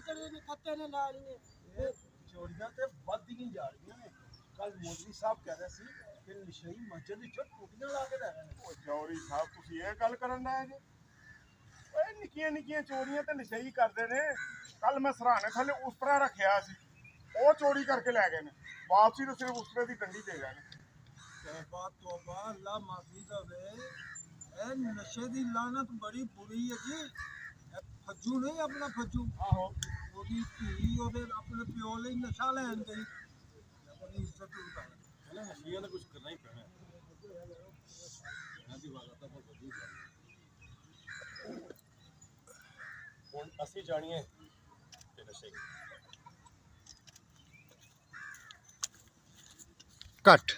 ਚੜੇ ਨੇ ਖੱਤੇ ਨੇ ਲਾ ਲਈਏ ਚੋਰੀਆਂ ਤੇ ਵੱਧਦੀਆਂ ਜਾ ਰਹੀਆਂ ਨੇ। ਕੱਲ ਮੋਦੀ ਸਾਹਿਬ ਕਹਿ ਰਹੇ ਸੀ ਕਿ ਨਸ਼ਈ ਮਸਜਿਦ ਵਿੱਚੋਂ ਟੂਟੀਆਂ ਲਾ ਕੇ ਲੈ ਰਹੇ ਨੇ। ਉਹ ਚੌਰੀ ਸਾਹਿਬ ਤੁਸੀਂ ਇਹ ਗੱਲ ਕਰਨ ਦਾ ਜੀ? ਓਏ ਨਿੱਕੀਆਂ ਨਿੱਕੀਆਂ ਚੋਰੀਆਂ ਤੇ ਨਸ਼ਈ ਕਰਦੇ ਨੇ। ਕੱਲ ਮੈਂ ਸਰਾਣੇ ਥੱਲੇ ਉਸ ਤਰ੍ਹਾਂ ਰੱਖਿਆ ਸੀ, ਉਹ ਚੋਰੀ ਕਰਕੇ ਲੈ ਗਏ ਨੇ। ਵਾਪਸੀ ਤਾਂ ਸਿਰਫ ਉਸ ਤਰ੍ਹਾਂ ਦੀ ਡੰਡੀ ਦੇ ਗਏ ਨੇ। ਤੋਬਾ ਅੱਲਾ ਮਾਫੀ ਦੇਵੇ। ਇਹ ਨਸ਼ੇ ਦੀ ਲਾਨਤ ਬੜੀ ਬੁਰੀ ਹੈ ਜੀ। ਫੱਜੂ ਨਹੀਂ ਆਪਣਾ ਫੱਜੂ। ਆਹੋ ਉਹਦੀ ਧੀ ਉਹਦੇ ਆਪਣੇ ਪਿਓ ਲਈ ਨਸ਼ਾ ਲੈਣ ਗਈ, ਆਪਣੀ ਇੱਜ਼ਤ ਉਤਾਰ। ਇਹਨਾਂ ਨਸ਼ਿਆਂ ਦਾ ਕੁਝ ਕਰਨਾ ਹੀ ਪੈਣਾ। ਇਹਨਾਂ ਦੀ ਵਾਰਦਾਤ ਤਾਂ ਬਹੁਤ ਵਧੀਆ ਹੈ। ਹੁਣ ਅਸੀਂ ਜਾਣੀਏ ਕਿ ਨਸ਼ੇ ਘੱਟ